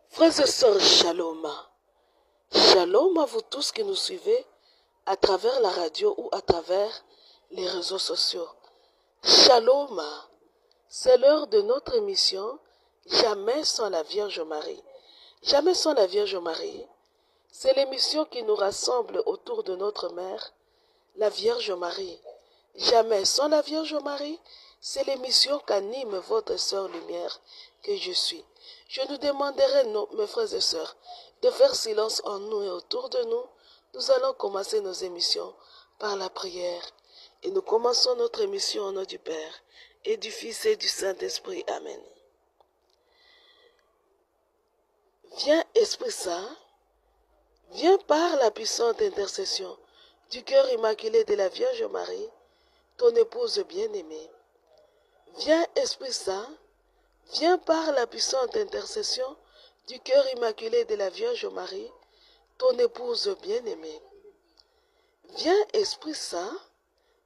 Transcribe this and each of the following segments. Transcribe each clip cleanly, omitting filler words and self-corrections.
Frères et sœurs, shalom. Shalom à vous tous qui nous suivez à travers la radio ou à travers les réseaux sociaux. Shalom, c'est l'heure de notre émission Jamais sans la Vierge Marie. Jamais sans la Vierge Marie, c'est l'émission qui nous rassemble autour de notre mère, la Vierge Marie. Jamais sans la Vierge Marie, c'est l'émission qu'anime votre sœur lumière que je suis. Je nous demanderai, mes frères et sœurs, de faire silence en nous et autour de nous. Nous allons commencer nos émissions par la prière. Et nous commençons notre émission au nom du Père, et du Fils et du Saint-Esprit. Amen. Viens, Esprit Saint, viens par la puissante intercession du cœur immaculé de la Vierge Marie, ton épouse bien-aimée. Viens, Esprit Saint, viens par la puissante intercession du cœur immaculé de la Vierge Marie, ton épouse bien-aimée. Viens, Esprit Saint,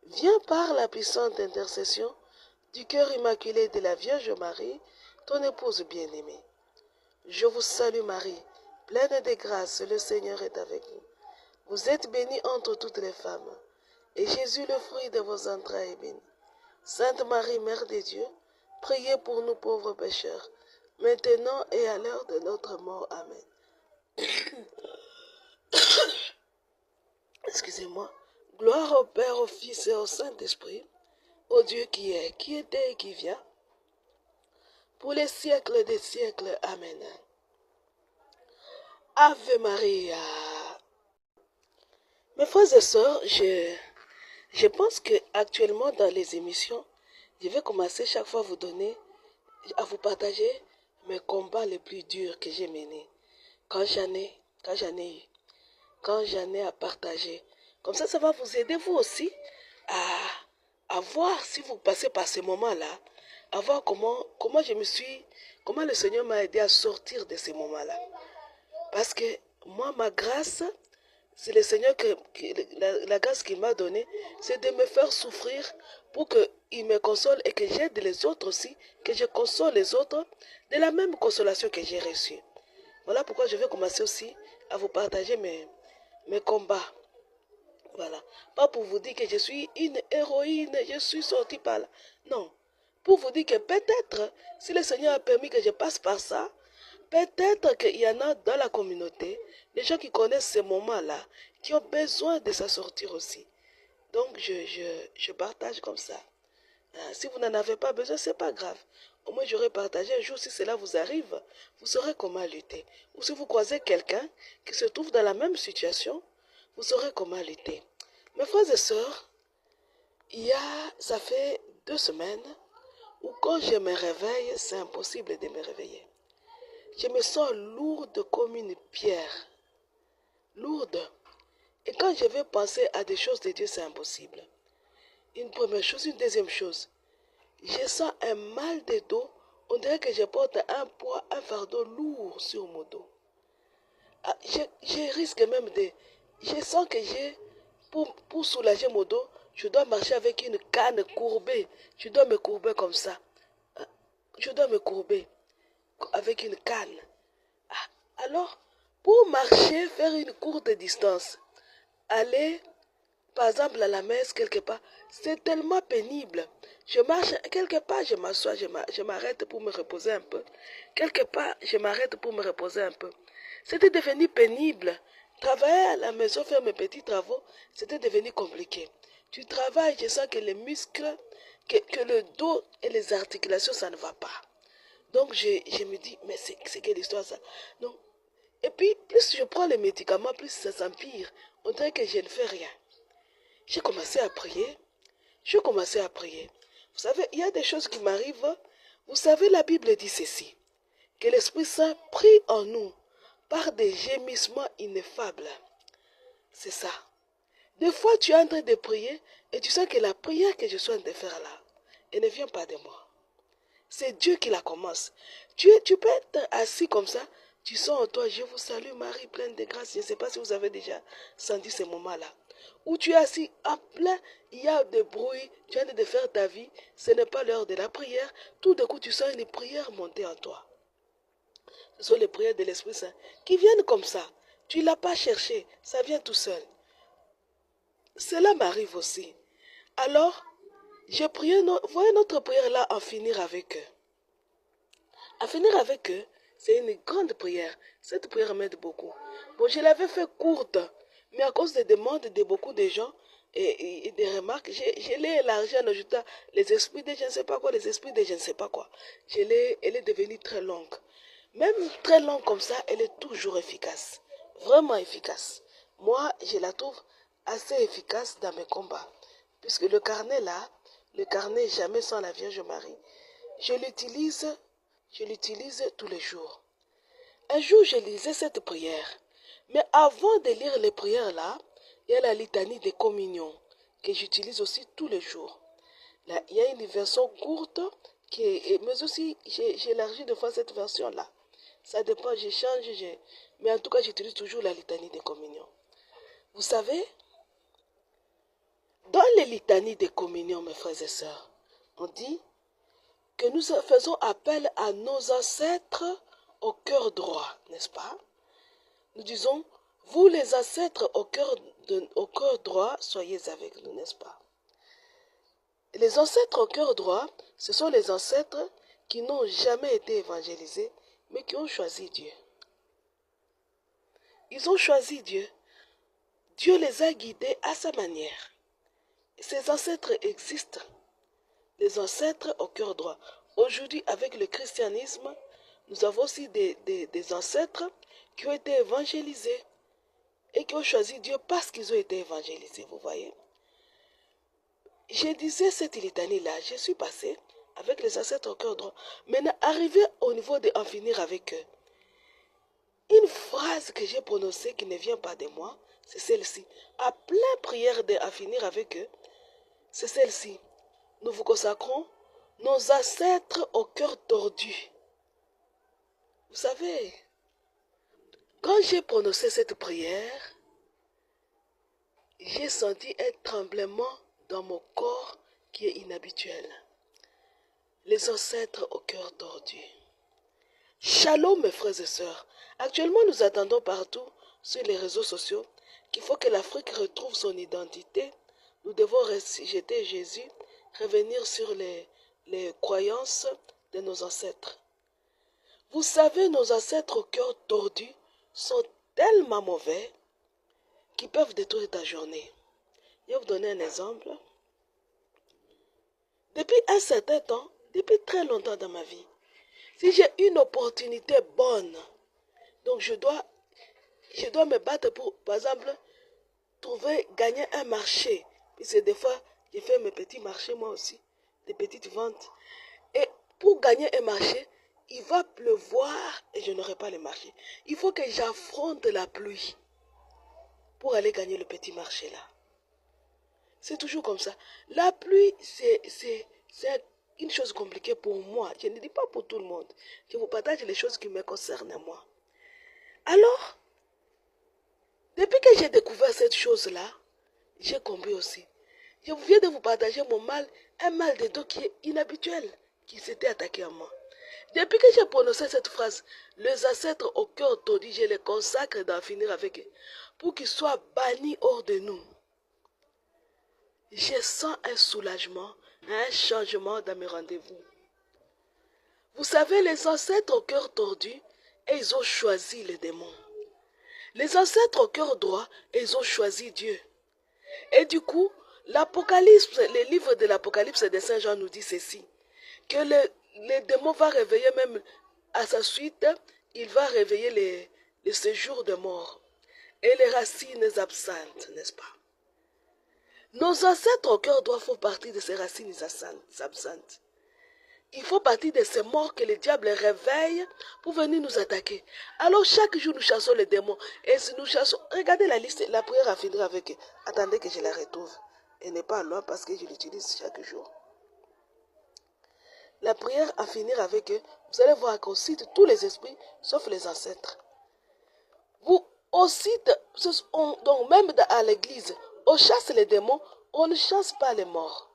viens par la puissante intercession du cœur immaculé de la Vierge Marie, ton épouse bien-aimée. Je vous salue Marie, pleine de grâce, le Seigneur est avec vous. Vous êtes bénie entre toutes les femmes, et Jésus, le fruit de vos entrailles, est béni. Sainte Marie, Mère de Dieu, priez pour nous pauvres pécheurs, maintenant et à l'heure de notre mort. Amen. Excusez-moi. Gloire au Père, au Fils et au Saint-Esprit, au Dieu qui est, qui était et qui vient, pour les siècles des siècles. Amen. Ave Maria. Mes frères et sœurs, je pense que actuellement dans les émissions, je vais commencer chaque fois à vous partager mes combats les plus durs que j'ai menés. Quand j'en ai à partager. Comme ça va vous aider vous aussi à voir si vous passez par ces moments-là, à voir comment le Seigneur m'a aidé à sortir de ces moments-là. Parce que moi, ma grâce, c'est le Seigneur la grâce qu'il m'a donnée, c'est de me faire souffrir pour qu'il me console et que j'aide les autres aussi, que je console les autres de la même consolation que j'ai reçue. Voilà pourquoi je vais commencer aussi à vous partager mes combats. Voilà. Pas pour vous dire que je suis une héroïne, je suis sortie par là. Non. Pour vous dire que peut-être, si le Seigneur a permis que je passe par ça, peut-être qu'il y en a dans la communauté, des gens qui connaissent ces moments-là, qui ont besoin de s'en sortir aussi. Donc, je partage comme ça. Si vous n'en avez pas besoin, ce n'est pas grave. Au moins, j'aurais partagé un jour, si cela vous arrive, vous saurez comment lutter. Ou si vous croisez quelqu'un qui se trouve dans la même situation, vous saurez comment lutter. Mes frères et sœurs, ça fait 2 semaines où quand je me réveille, c'est impossible de me réveiller. Je me sens lourde comme une pierre. Lourde. Et quand je vais penser à des choses de Dieu, c'est impossible. Une première chose, une deuxième chose. Je sens un mal de dos. On dirait que je porte un poids, un fardeau lourd sur mon dos. Je risque même de... Je sens que pour soulager mon dos, je dois marcher avec une canne courbée. Je dois me courber comme ça. Je dois me courber avec une canne. Alors, pour marcher, faire une courte distance, aller, par exemple, à la messe, quelque part, c'est tellement pénible. Je marche, quelque part, je m'assois, je m'arrête pour me reposer un peu. Quelque part, je m'arrête pour me reposer un peu. C'était devenu pénible. Travailler à la maison, faire mes petits travaux, c'était devenu compliqué. Tu travailles, je sens que les muscles, que le dos et les articulations, ça ne va pas. Donc, je me dis, mais c'est quelle histoire ça? Donc, et puis, plus je prends les médicaments, plus ça s'empire. On dirait que je ne fais rien. J'ai commencé à prier. Vous savez, il y a des choses qui m'arrivent. Vous savez, la Bible dit ceci, que l'Esprit Saint prie en nous par des gémissements ineffables. C'est ça. Des fois, tu es en train de prier et tu sens que la prière que je suis en train de faire là, elle ne vient pas de moi. C'est Dieu qui la commence. Tu peux être assis comme ça, tu sens en toi, je vous salue Marie, pleine de grâce. Je ne sais pas si vous avez déjà senti ce moment-là. Où tu es assis en plein, il y a des bruits, tu es en train de faire ta vie, ce n'est pas l'heure de la prière. Tout d'un coup, tu sens une prière monter en toi. Ce sont les prières de l'Esprit Saint qui viennent comme ça. Tu ne l'as pas cherché, ça vient tout seul. Cela m'arrive aussi. Alors, j'ai prié, voyez notre prière là, en finir avec eux. En finir avec eux, c'est une grande prière. Cette prière m'aide beaucoup. Bon, je l'avais fait courte, mais à cause des demandes de beaucoup de gens et des remarques, je l'ai élargie en ajoutant les esprits de je ne sais pas quoi, les esprits de je ne sais pas quoi. Elle est devenue très longue. Même très longue comme ça, elle est toujours efficace. Vraiment efficace. Moi, je la trouve assez efficace dans mes combats. Puisque le carnet là, le carnet jamais sans la Vierge Marie, je l'utilise tous les jours. Un jour, je lisais cette prière. Mais avant de lire les prières là, il y a la litanie des communions que j'utilise aussi tous les jours. Là, il y a une version courte mais aussi j'élargis de fois cette version là. Ça dépend, je change, mais en tout cas, j'utilise toujours la litanie des communions. Vous savez, dans les litanies des communions, mes frères et sœurs, on dit que nous faisons appel à nos ancêtres au cœur droit, n'est-ce pas? Nous disons, vous les ancêtres au cœur droit, soyez avec nous, n'est-ce pas? Les ancêtres au cœur droit, ce sont les ancêtres qui n'ont jamais été évangélisés, mais qui ont choisi Dieu. Ils ont choisi Dieu. Dieu les a guidés à sa manière. Ces ancêtres existent. Les ancêtres au cœur droit. Aujourd'hui, avec le christianisme, nous avons aussi des ancêtres qui ont été évangélisés et qui ont choisi Dieu parce qu'ils ont été évangélisés, vous voyez. Je disais cette litanie-là, je suis passé avec les ancêtres au cœur droit. Maintenant, arrivé au niveau de en finir avec eux, une phrase que j'ai prononcée qui ne vient pas de moi, c'est celle-ci. À plein prière de en finir avec eux, c'est celle-ci. Nous vous consacrons nos ancêtres au cœur tordu. Vous savez, quand j'ai prononcé cette prière, j'ai senti un tremblement dans mon corps qui est inhabituel. Les ancêtres au cœur tordu. Shalom mes frères et sœurs. Actuellement nous attendons partout sur les réseaux sociaux qu'il faut que l'Afrique retrouve son identité. Nous devons rejeter Jésus, revenir sur les croyances de nos ancêtres. Vous savez, nos ancêtres au cœur tordu sont tellement mauvais qu'ils peuvent détruire ta journée. Je vais vous donner un exemple. Depuis un certain temps, depuis très longtemps dans ma vie, si j'ai une opportunité bonne, donc je dois me battre pour, par exemple, gagner un marché. Puisque des fois, j'ai fait mes petits marchés moi aussi, des petites ventes. Et pour gagner un marché, il va pleuvoir et je n'aurai pas le marché. Il faut que j'affronte la pluie pour aller gagner le petit marché là. C'est toujours comme ça. La pluie, c'est une chose compliquée pour moi. Je ne dis pas pour tout le monde. Je vous partage les choses qui me concernent à moi. Alors, depuis que j'ai découvert cette chose-là, j'ai compris aussi. Je viens de vous partager mon mal, un mal de dos qui est inhabituel, qui s'était attaqué à moi. Depuis que j'ai prononcé cette phrase, les ancêtres au cœur tordu, je les consacre d'en finir avec eux, pour qu'ils soient bannis hors de nous. Je sens un soulagement, un changement dans mes rendez-vous. Vous savez, les ancêtres au cœur tordu, ils ont choisi les démons. Les ancêtres au cœur droit, ils ont choisi Dieu. Et du coup, l'Apocalypse, le livre de l'Apocalypse de Saint Jean nous dit ceci, que les démons vont réveiller même à sa suite, il va réveiller les séjours de mort et les racines absentes, n'est-ce pas? Nos ancêtres au cœur droit font partie de ces racines absentes. Il faut partie de ces morts que le diable réveille pour venir nous attaquer. Alors chaque jour nous chassons les démons. Et si nous chassons, regardez la liste, la prière à finir avec eux. Attendez que je la retrouve. Elle n'est pas loin parce que je l'utilise chaque jour. La prière à finir avec eux, vous allez voir qu'on cite tous les esprits sauf les ancêtres. On cite, donc même à l'église, on chasse les démons, on ne chasse pas les morts.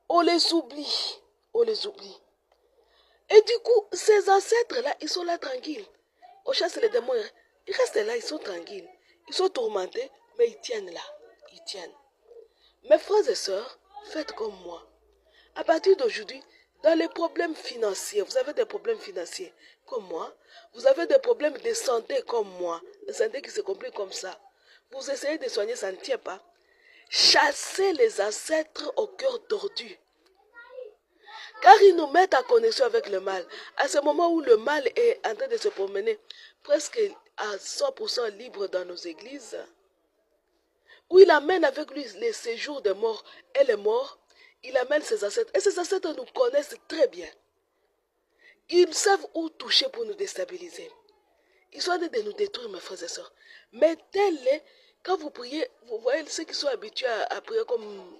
On les oublie. On les oublie. Et du coup, ces ancêtres-là, ils sont là tranquilles. On chasse les démons, ils restent là, ils sont tranquilles. Ils sont tourmentés, mais ils tiennent là. Ils tiennent. Mes frères et sœurs, faites comme moi. À partir d'aujourd'hui, dans les problèmes financiers, vous avez des problèmes financiers comme moi, vous avez des problèmes de santé comme moi, de santé qui se complique comme ça. Vous essayez de soigner, ça ne tient pas. Chassez les ancêtres au cœur tordu. Car ils nous mettent en connexion avec le mal. À ce moment où le mal est en train de se promener presque à 100% libre dans nos églises, où il amène avec lui les séjours des morts et les morts, il amène ses ancêtres. Et ses ancêtres nous connaissent très bien. Ils savent où toucher pour nous déstabiliser. Ils sont en train de nous détruire, mes frères et sœurs. Mettez-les, quand vous priez, vous voyez ceux qui sont habitués à prier comme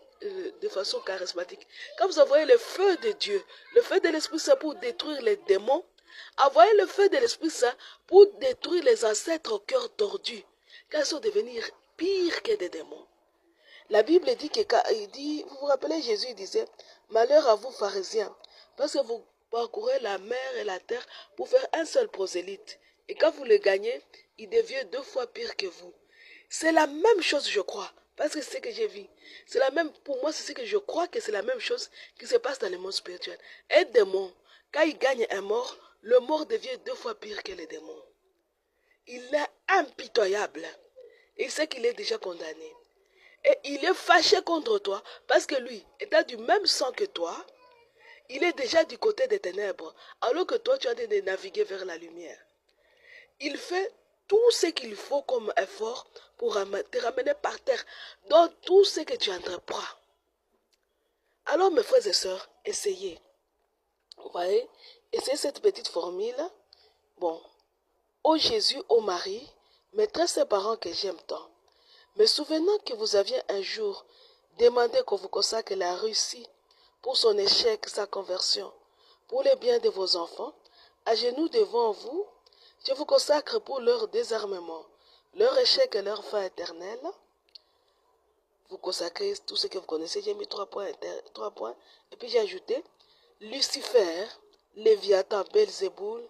de façon charismatique. Quand vous envoyez le feu de Dieu, le feu de l'Esprit Saint pour détruire les démons, envoyez le feu de l'Esprit Saint pour détruire les ancêtres au cœur tordu, car ils sont devenus pires que des démons. La Bible dit vous vous rappelez, Jésus disait, malheur à vous pharisiens, parce que vous parcourez la mer et la terre pour faire un seul prosélyte. Et quand vous le gagnez, il devient 2 fois pire que vous. C'est la même chose, je crois, parce que c'est ce que j'ai vu. C'est la même, pour moi, c'est ce que je crois que c'est la même chose qui se passe dans le monde spirituel. Un démon, quand il gagne un mort, le mort devient 2 fois pire que le démon. Il est impitoyable. Il sait qu'il est déjà condamné. Et il est fâché contre toi parce que lui, étant du même sang que toi, il est déjà du côté des ténèbres, alors que toi, tu as de naviguer vers la lumière. Il fait tout ce qu'il faut comme effort pour te ramener par terre dans tout ce que tu entreprends. Alors, mes frères et sœurs, essayez. Vous voyez, essayez cette petite formule. Bon, ô Jésus, ô Marie, maîtresse et parents que j'aime tant, me souvenant que vous aviez un jour demandé qu'on vous consacre la Russie pour son échec, sa conversion, pour le bien de vos enfants, à genoux devant vous, je vous consacre pour leur désarmement, leur échec et leur fin éternelle. Vous consacrez tout ce que vous connaissez. J'ai mis 3 points, et puis j'ai ajouté Lucifer, Léviathan, Belzéboul,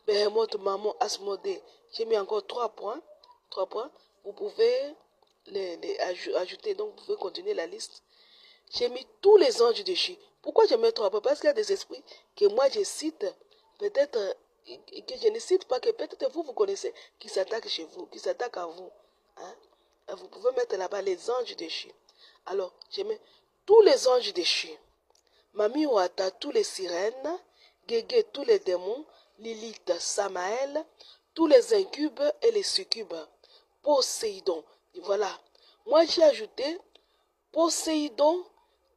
Behemoth, Mammon, Asmodée. J'ai mis encore 3 points. 3 points. Vous pouvez les ajouter, donc vous pouvez continuer la liste. J'ai mis tous les anges déchus. Pourquoi je mets 3 points? Parce qu'il y a des esprits que moi je cite, peut-être que je ne cite pas, que peut-être vous connaissez, qui s'attaquent chez vous, qui s'attaquent à vous. Hein? Vous pouvez mettre là-bas les anges déchus. Alors, je mets tous les anges déchus. Mami Wata, tous les sirènes. Guégué, tous les démons. Lilith, Samaël, tous les incubes et les succubes. Poséidon. Et voilà. Moi, j'ai ajouté Poséidon,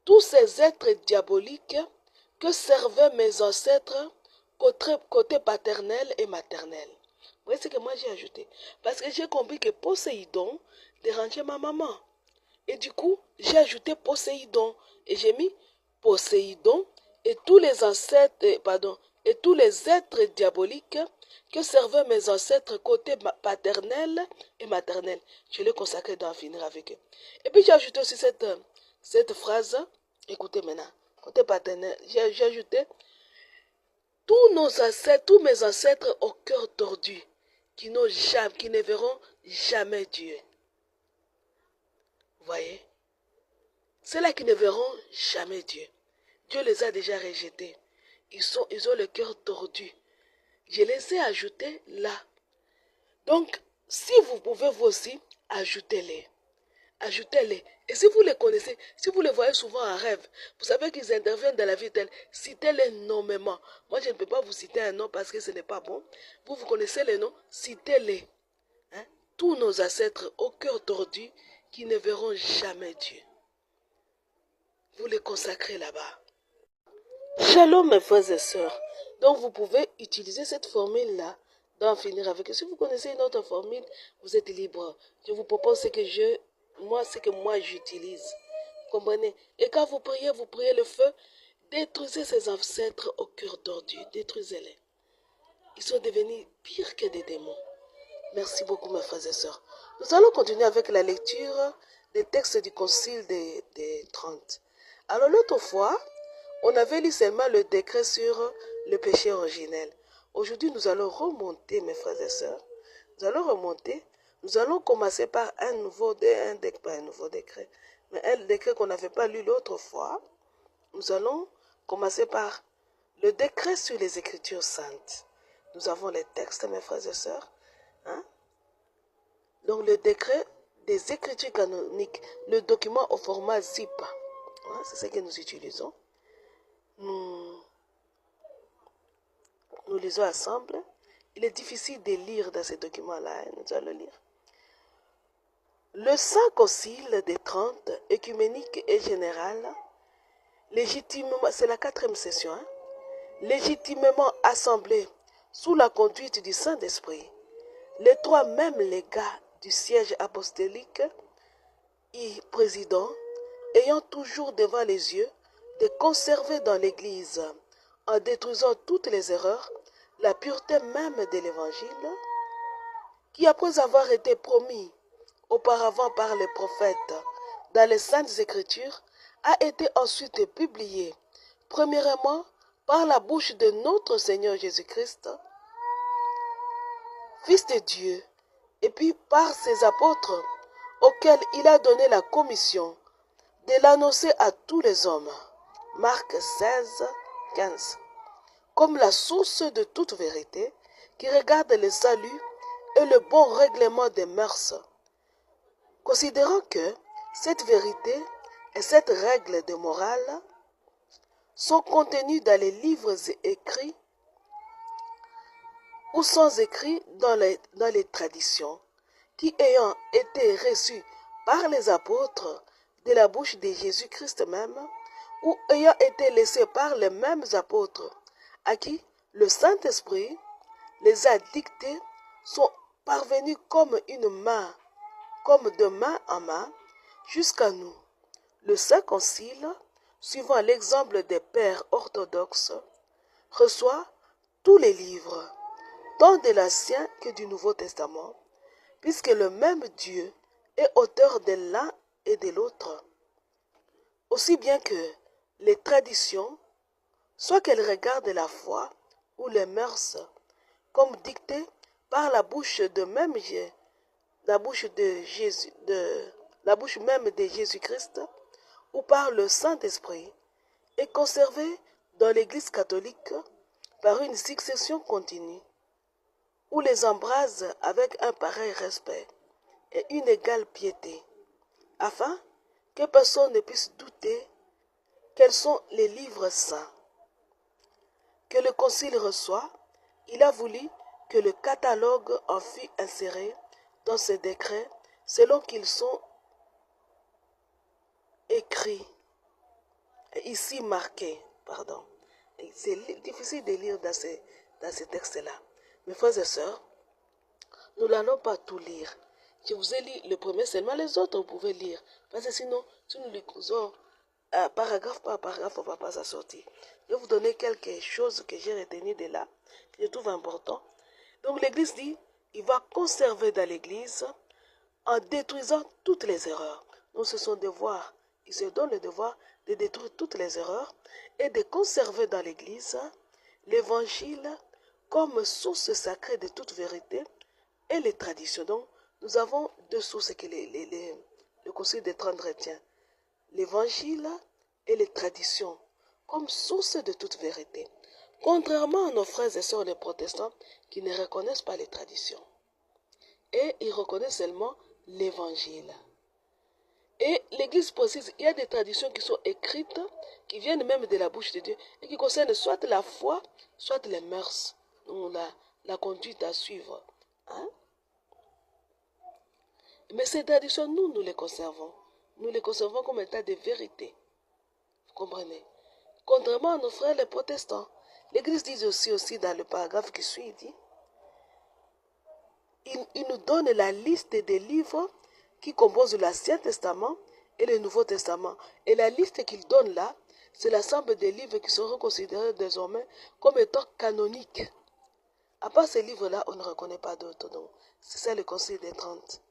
tous ces êtres diaboliques que servaient mes ancêtres côté paternel et maternel. Vous voyez ce que moi j'ai ajouté. Parce que j'ai compris que Poséidon dérangeait ma maman. Et du coup, j'ai ajouté Poséidon. Et j'ai mis Poséidon et tous les ancêtres, et tous les êtres diaboliques que servaient mes ancêtres côté paternel et maternel. Je l'ai consacré d'en finir avec eux. Et puis j'ai ajouté aussi cette phrase. Écoutez maintenant. Côté paternel, j'ai ajouté tous mes ancêtres au cœur tordu, qui ne verront jamais Dieu. Vous voyez? Ceux-là qui ne verront jamais Dieu. Dieu les a déjà rejetés. Ils ont le cœur tordu. Je les ai ajoutés là. Donc, si vous pouvez vous aussi, ajoutez-les. Ajoutez-les. Et si vous les connaissez, si vous les voyez souvent en rêve, vous savez qu'ils interviennent dans la vie telle, citez-les nommément. Moi, je ne peux pas vous citer un nom parce que ce n'est pas bon. Vous connaissez les noms, citez-les. Hein? Tous nos ancêtres au cœur tordu qui ne verront jamais Dieu. Vous les consacrez là-bas. Shalom mes frères et sœurs. Donc vous pouvez utiliser cette formule-là d'en finir avec. Si vous connaissez une autre formule, vous êtes libre. Je vous propose ce que moi j'utilise. Vous comprenez? Et quand vous priez le feu. Détruisez ces ancêtres au cœur tordu. Détruisez-les. Ils sont devenus pires que des démons. Merci beaucoup mes frères et sœurs. Nous allons continuer avec la lecture des textes du Concile des 30. Alors l'autre fois, on avait lu seulement le décret sur le péché originel. Aujourd'hui, nous allons remonter, mes frères et sœurs. Nous allons remonter. Nous allons commencer par un nouveau décret, mais un décret qu'on n'avait pas lu l'autre fois. Nous allons commencer par le décret sur les Écritures saintes. Nous avons les textes, mes frères et sœurs. Hein? Donc, le décret des Écritures canoniques, le document au format zip. Hein? C'est ce que nous utilisons. Nous lisons ensemble. Il est difficile de lire dans ces documents-là. Hein? Nous allons lire. Le Saint Concile des 30, œcuménique et général, légitimement, c'est la 4e session, hein? Légitimement assemblé sous la conduite du Saint-Esprit, les 3 mêmes légats du siège apostolique y président, ayant toujours devant les yeux de conserver dans l'Église, en détruisant toutes les erreurs, la pureté même de l'Évangile, qui après avoir été promis auparavant par les prophètes dans les Saintes Écritures, a été ensuite publié, premièrement par la bouche de notre Seigneur Jésus-Christ, Fils de Dieu, et puis par ses apôtres, auxquels il a donné la commission de l'annoncer à tous les hommes. Marc 16, 15. Comme la source de toute vérité, qui regarde le salut et le bon règlement des mœurs. Considérant que cette vérité et cette règle de morale sont contenues dans les livres écrits ou sans écrit dans les traditions, qui ayant été reçues par les apôtres de la bouche de Jésus-Christ même, ou ayant été laissées par les mêmes apôtres, à qui le Saint-Esprit les a dictées, sont parvenus comme de main en main, jusqu'à nous. Le Saint Concile, suivant l'exemple des pères orthodoxes, reçoit tous les livres, tant de l'Ancien que du Nouveau Testament, puisque le même Dieu est auteur de l'un et de l'autre. Aussi bien que les traditions, soit qu'elles regardent la foi ou les mœurs, comme dictées par la bouche même de Jésus-Christ, ou par le Saint-Esprit, est conservée dans l'Église catholique par une succession continue, où les embrase avec un pareil respect et une égale piété, afin que personne ne puisse douter quels sont les livres saints. Que le Concile reçoit, il a voulu que le catalogue en fût inséré dans ces décrets selon qu'ils sont écrits, ici marqués, pardon. C'est difficile de lire dans ces textes-là. Mes frères et sœurs, nous n'allons pas tout lire. Je vous ai lu le premier seulement, les autres vous pouvez lire. Parce que sinon, si nous lisons paragraphe par paragraphe, on ne va pas s'en sortir. Je vais vous donner quelque chose que j'ai retenu de là, que je trouve important. Donc l'Église dit, il va conserver dans l'Église en détruisant toutes les erreurs. Donc c'est son devoir. Il se donne le devoir de détruire toutes les erreurs et de conserver dans l'Église l'Évangile comme source sacrée de toute vérité et les traditions. Donc, nous avons 2 sources que le Concile des 30 retient. L'Évangile et les traditions comme source de toute vérité. Contrairement à nos frères et sœurs les protestants qui ne reconnaissent pas les traditions. Et ils reconnaissent seulement l'Évangile. Et l'Église précise, il y a des traditions qui sont écrites, qui viennent même de la bouche de Dieu, et qui concernent soit la foi, soit les mœurs, ou la conduite à suivre. Hein? Mais ces traditions, nous les conservons. Nous les conservons comme état de vérité. Vous comprenez? Contrairement à nos frères les protestants, l'Église dit aussi dans le paragraphe qui suit, il nous donne la liste des livres qui composent l'Ancien Testament et le Nouveau Testament. Et la liste qu'il donne là, c'est l'ensemble des livres qui seront considérés désormais comme étant canoniques. À part ces livres-là, on ne reconnaît pas d'autres. Donc, c'est ça le Concile des 30.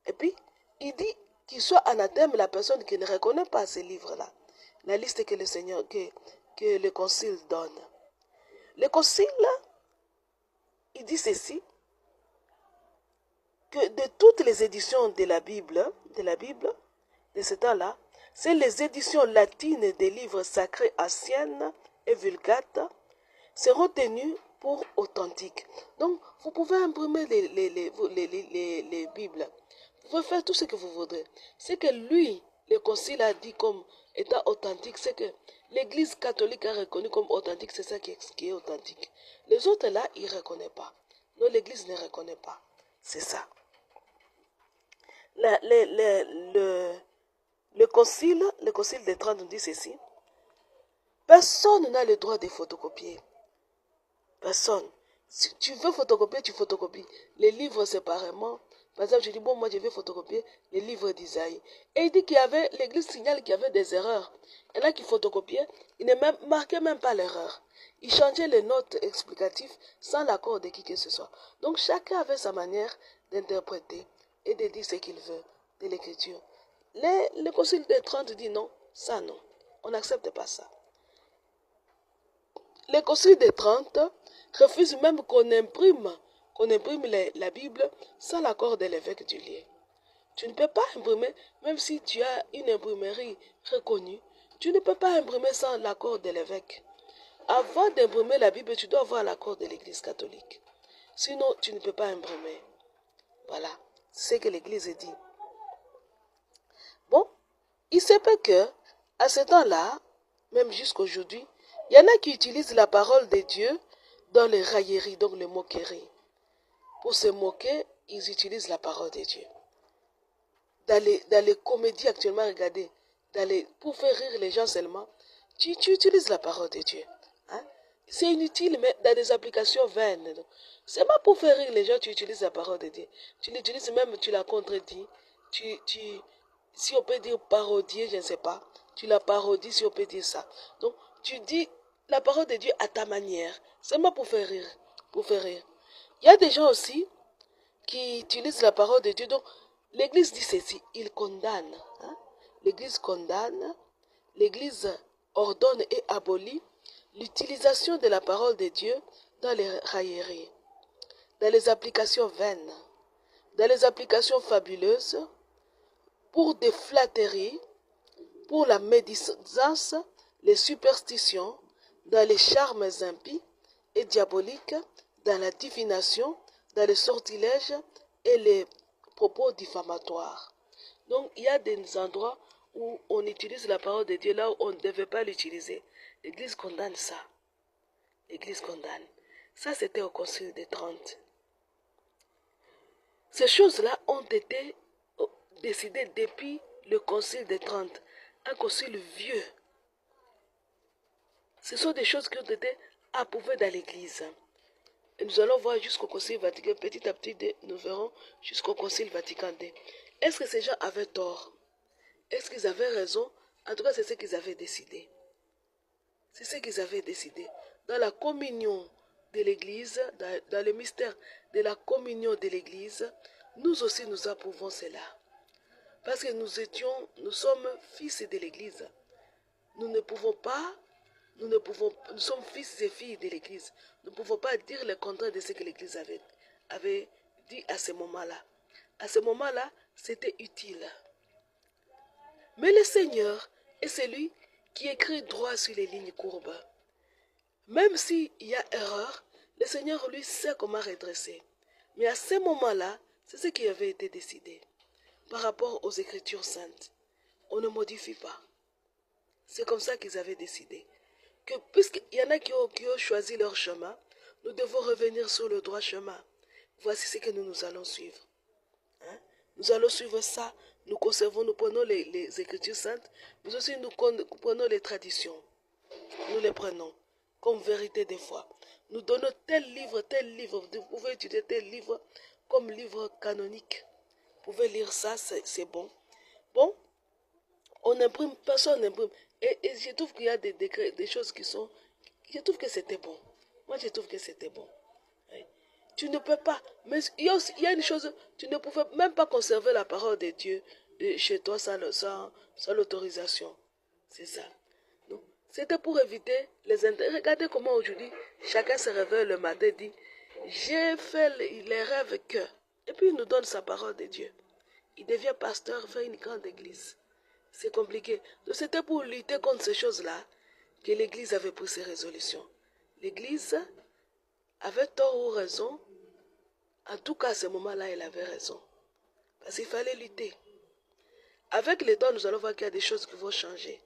Et puis, il dit qu'il soit anathème la personne qui ne reconnaît pas ces livres-là. La liste que le Seigneur, que le Concile donne. Le concile, il dit ceci, que de toutes les éditions de la Bible, de ce temps-là, c'est les éditions latines des livres sacrés anciennes et vulgates seront tenues pour authentiques. Donc, vous pouvez imprimer les Bibles. Vous pouvez faire tout ce que vous voudrez. Ce que lui, le concile a dit comme étant authentique, c'est que l'Église catholique a reconnu comme authentique, c'est ça qui est authentique. Les autres là, ils ne reconnaissent pas. Non, l'Église ne reconnaît pas. C'est ça. Le concile des Trente nous dit ceci. Personne n'a le droit de photocopier. Personne. Si tu veux photocopier, tu photocopies. Les livres séparément. Par exemple, je dis, bon, moi, je vais photocopier les livres d'Isaïe. Et il dit qu'il y avait, l'Église signale qu'il y avait des erreurs. Il y en a qui photocopiaient, ils ne marquaient même pas l'erreur. Ils changeaient les notes explicatives sans l'accord de qui que ce soit. Donc, chacun avait sa manière d'interpréter et de dire ce qu'il veut de l'écriture. Le concile des 30 dit non, ça non. On n'accepte pas ça. Le concile des 30 refuse même qu'on imprime la Bible sans l'accord de l'évêque du lieu. Tu ne peux pas imprimer, même si tu as une imprimerie reconnue, tu ne peux pas imprimer sans l'accord de l'évêque. Avant d'imprimer la Bible, tu dois avoir l'accord de l'Église catholique. Sinon, tu ne peux pas imprimer. Voilà, c'est ce que l'Église dit. Bon, il se peut que, à ce temps-là, même jusqu'aujourd'hui, il y en a qui utilisent la parole de Dieu dans les railleries, donc les moqueries. Pour se moquer, ils utilisent la parole de Dieu. Dans les comédies actuellement, regardez, pour faire rire les gens seulement, tu utilises la parole de Dieu. Hein? C'est inutile, mais dans des applications vaines. C'est pas pour faire rire les gens, tu utilises la parole de Dieu. Tu l'utilises même, tu la contredis. Si on peut dire parodier, je ne sais pas. Tu la parodies, si on peut dire ça. Donc, tu dis la parole de Dieu à ta manière. C'est pas pour faire rire. Pour faire rire. Il y a des gens aussi qui utilisent la parole de Dieu. Donc, l'Église dit ceci, il condamne. Hein? L'Église condamne, l'Église ordonne et abolit l'utilisation de la parole de Dieu dans les railleries, dans les applications vaines, dans les applications fabuleuses, pour des flatteries, pour la médisance, les superstitions, dans les charmes impies et diaboliques, dans la divination, dans les sortilèges et les propos diffamatoires. Donc, il y a des endroits où on utilise la parole de Dieu là où on ne devait pas l'utiliser. L'Église condamne ça. L'Église condamne. Ça, c'était au Concile des 30. Ces choses-là ont été décidées depuis le Concile des 30. Un concile vieux. Ce sont des choses qui ont été approuvées dans l'Église. Et nous allons voir jusqu'au Concile Vatican. Petit à petit, nous verrons jusqu'au Concile Vatican II. Est-ce que ces gens avaient tort? Est-ce qu'ils avaient raison? En tout cas, c'est ce qu'ils avaient décidé. C'est ce qu'ils avaient décidé. Dans la communion de l'Église, dans le mystère de la communion de l'Église, nous aussi nous approuvons cela. Parce que nous sommes fils de l'Église. Nous sommes fils et filles de l'Église. Nous ne pouvons pas dire le contraire de ce que l'Église avait dit à ce moment-là. À ce moment-là, c'était utile. Mais le Seigneur est celui qui écrit droit sur les lignes courbes. Même s'il y a erreur, le Seigneur, lui, sait comment redresser. Mais à ce moment-là, c'est ce qui avait été décidé. Par rapport aux Écritures saintes, on ne modifie pas. C'est comme ça qu'ils avaient décidé. Que puisqu'il y en a qui ont choisi leur chemin, nous devons revenir sur le droit chemin. Voici ce que nous allons suivre. Hein? Nous allons suivre ça. Nous conservons, nous prenons les Écritures saintes, mais aussi nous prenons les traditions. Nous les prenons comme vérité des foi. Nous donnons tel livre. Vous pouvez étudier tel livre comme livre canonique. Vous pouvez lire ça, c'est bon. Bon, on imprime, personne n'imprime. Et je trouve qu'il y a des choses qui sont... Je trouve que c'était bon. Moi, je trouve que c'était bon. Oui. Tu ne peux pas... Mais il y a une chose, tu ne pouvais même pas conserver la parole de Dieu chez toi sans l'autorisation. C'est ça. Donc, C'était pour éviter les intérêts. Regardez comment aujourd'hui, chacun se réveille le matin et dit, j'ai fait les rêves que... Et puis il nous donne sa parole de Dieu. Il devient pasteur, fait une grande église. C'est compliqué. Donc c'était pour lutter contre ces choses-là que l'église avait pris ses résolutions. L'église avait tort ou raison. En tout cas, à ce moment-là, elle avait raison. Parce qu'il fallait lutter. Avec le temps, nous allons voir qu'il y a des choses qui vont changer.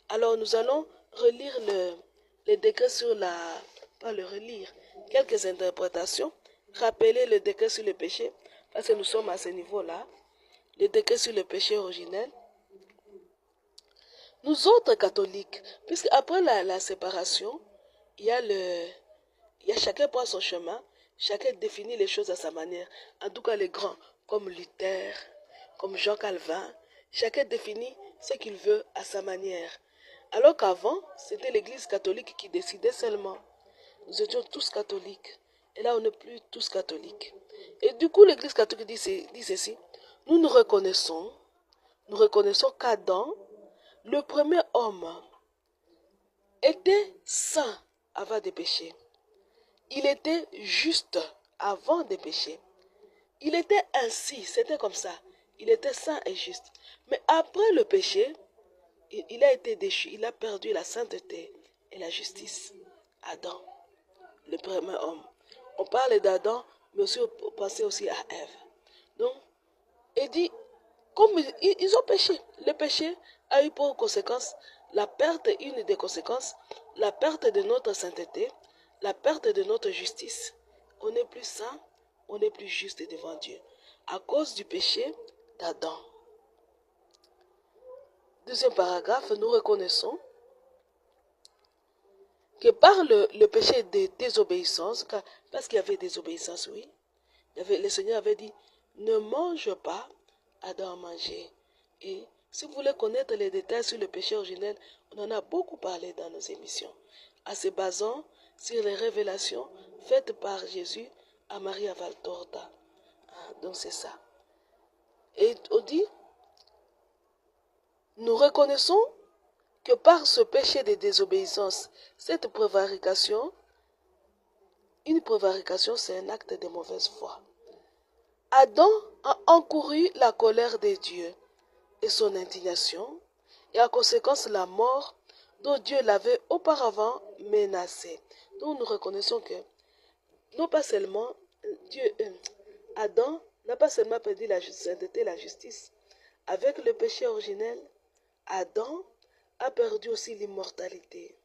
Alors, nous allons relire le décret sur la... Pas le relire. Quelques interprétations. Rappeler le décret sur le péché. Parce que nous sommes à ce niveau-là. Le décret sur le péché originel. Nous autres catholiques, puisque après la séparation, il y a chacun prend son chemin, chacun définit les choses à sa manière. En tout cas, les grands, comme Luther, comme Jean Calvin, chacun définit ce qu'il veut à sa manière. Alors qu'avant, c'était l'Église catholique qui décidait seulement. Nous étions tous catholiques. Et là, on n'est plus tous catholiques. Et du coup, l'Église catholique dit ceci. Nous reconnaissons qu'Adam, le premier homme, était saint avant de pécher. Il était juste avant de pécher. Il était ainsi, c'était comme ça. Il était saint et juste. Mais après le péché, il a été déchu. Il a perdu la sainteté et la justice. Adam, le premier homme. On parle d'Adam, mais aussi on pense aussi à Ève. Donc, il dit, comme ils ont péché, le péché a eu pour conséquence une des conséquences, la perte de notre sainteté, la perte de notre justice. On n'est plus saint, on n'est plus juste devant Dieu. À cause du péché d'Adam. Deuxième paragraphe, nous reconnaissons que par le péché de désobéissance, parce qu'il y avait désobéissance, oui, le Seigneur avait dit, ne mange pas, Adam a mangé. Et si vous voulez connaître les détails sur le péché originel, on en a beaucoup parlé dans nos émissions, en se basant sur les révélations faites par Jésus à Maria Valtorta. Donc c'est ça. Et on dit, nous reconnaissons que par ce péché de désobéissance, cette prévarication, une prévarication, c'est un acte de mauvaise foi. Adam a encouru la colère de Dieu et son indignation, et en conséquence la mort dont Dieu l'avait auparavant menacé. Donc nous reconnaissons que, non pas seulement, Adam n'a pas seulement perdu la sainteté et la justice. Avec le péché originel, Adam a perdu aussi l'immortalité.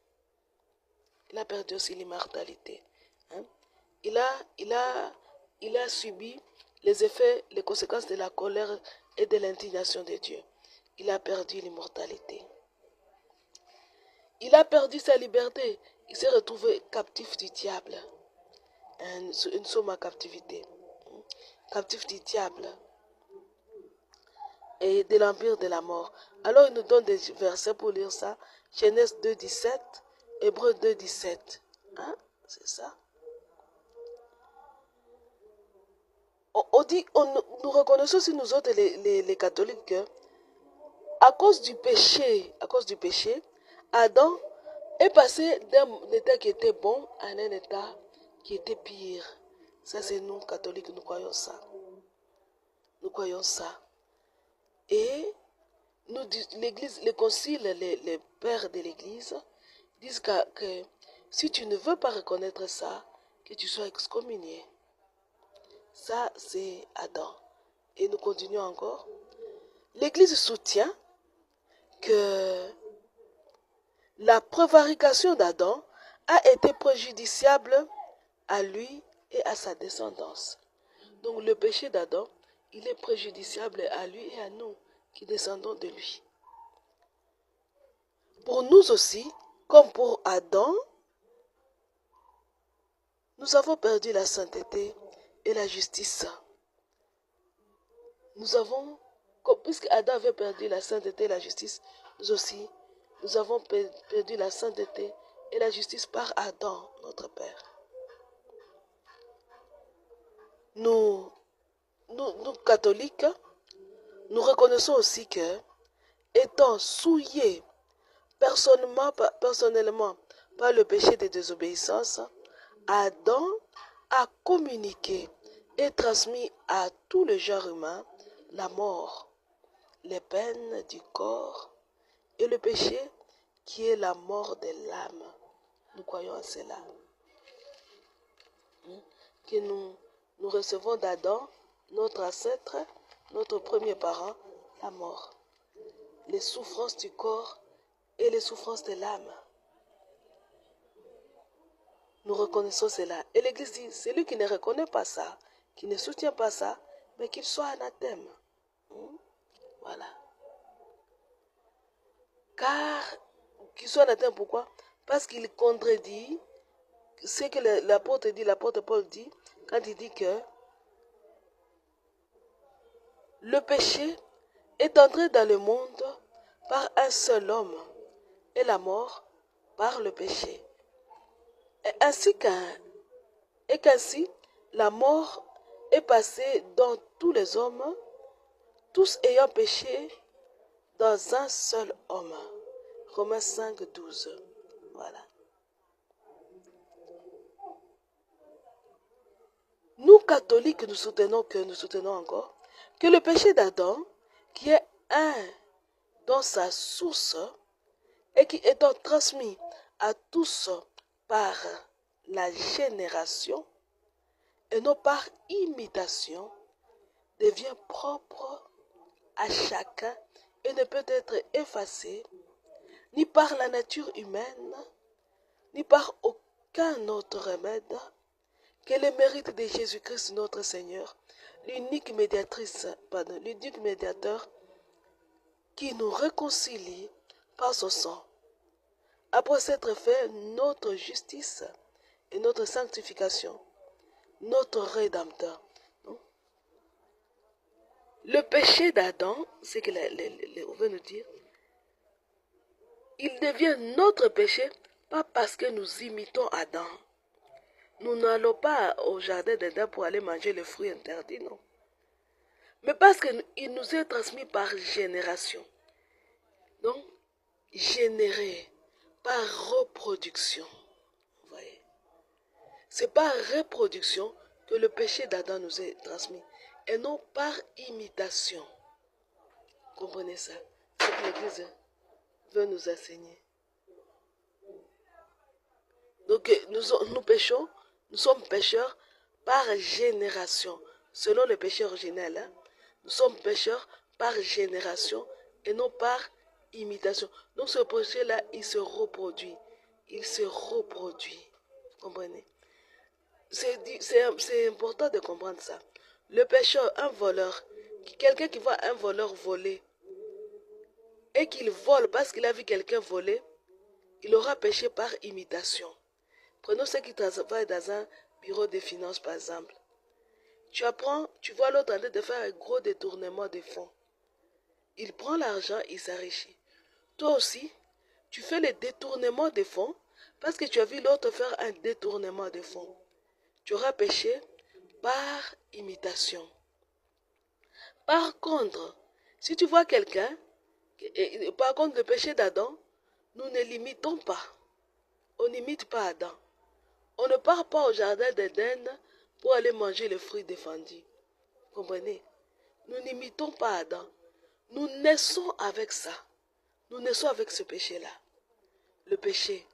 Il a perdu aussi l'immortalité. Hein? Il a subi les effets, les conséquences de la colère et de l'indignation de Dieu. Il a perdu l'immortalité. Il a perdu sa liberté. Il s'est retrouvé captif du diable. Nous sommes en captivité. Captif du diable et de l'empire de la mort. Alors il nous donne des versets pour lire ça. Genèse 2, 17, Hébreux 2, 17. Hein? C'est ça. Nous reconnaissons aussi nous autres les catholiques que à cause du péché, Adam est passé d'un état qui était bon à un état qui était pire. Ça c'est nous catholiques, nous croyons ça. Nous croyons ça. Et l'église, les conciles, les pères de l'église disent que si tu ne veux pas reconnaître ça, que tu sois excommunié. Ça, c'est Adam. Et nous continuons encore. L'église soutient que la prévarication d'Adam a été préjudiciable à lui et à sa descendance. Donc le péché d'Adam, il est préjudiciable à lui et à nous qui descendons de lui. Pour nous aussi, comme pour Adam, nous avons perdu la sainteté et la justice. Puisque Adam avait perdu la sainteté et la justice, nous aussi, nous avons perdu la sainteté et la justice par Adam, notre Père. Nous catholiques, nous reconnaissons aussi que, étant souillés personnellement, par le péché de désobéissance, Adam a communiqué et transmis à tout le genre humain la mort, les peines du corps et le péché qui est la mort de l'âme. Nous croyons à cela. Que nous recevons d'Adam, notre ancêtre, notre premier parent, la mort, les souffrances du corps et les souffrances de l'âme. Nous reconnaissons cela. Et l'Église dit, celui qui ne reconnaît pas ça, qui ne soutient pas ça, mais qu'il soit anathème. Voilà. Car, qu'il soit anathème, pourquoi? Parce qu'il contredit ce que l'apôtre Paul dit, quand il dit que le péché est entré dans le monde par un seul homme et la mort par le péché. Et qu'ainsi la mort est passée dans tous les hommes, tous ayant péché dans un seul homme. Romains 5, 12. Voilà. Nous, catholiques, nous soutenons encore que le péché d'Adam, qui est un dans sa source et qui étant transmis à tous par la génération et non par imitation, devient propre à chacun et ne peut être effacé ni par la nature humaine, ni par aucun autre remède que le mérite de Jésus-Christ notre Seigneur, l'unique médiateur qui nous réconcilie par son sang, après s'être fait notre justice et notre sanctification, notre Rédempteur. Le péché d'Adam, c'est que on veut nous dire, il devient notre péché, pas parce que nous imitons Adam. Nous n'allons pas au jardin d'Éden pour aller manger les fruits interdits, non. Mais parce qu'il nous est transmis par génération. Donc, généré par reproduction. Vous voyez. C'est par reproduction que le péché d'Adam nous est transmis. Et non par imitation. Comprenez ça? C'est ce que l'Église veut nous enseigner. Donc, nous péchons, nous sommes pécheurs par génération. Selon le péché originel, hein, nous sommes pécheurs par génération et non par imitation. Donc, ce péché-là, il se reproduit. Il se reproduit. Vous comprenez? C'est important de comprendre ça. Le pécheur, un voleur, quelqu'un qui voit un voleur voler et qu'il vole parce qu'il a vu quelqu'un voler, il aura péché par imitation. Prenons ceux qui travaillent dans un bureau de finances, par exemple. Tu vois l'autre en train de faire un gros détournement de fonds. Il prend l'argent, il s'enrichit. Toi aussi, tu fais le détournement de fonds parce que tu as vu l'autre faire un détournement de fonds. Tu auras péché par imitation. Par contre, si tu vois quelqu'un, par contre le péché d'Adam, nous ne l'imitons pas. On n'imite pas Adam. On ne part pas au jardin d'Éden pour aller manger les fruits défendus. Comprenez? Nous n'imitons pas Adam. Nous naissons avec ça. Nous naissons avec ce péché-là. Le péché.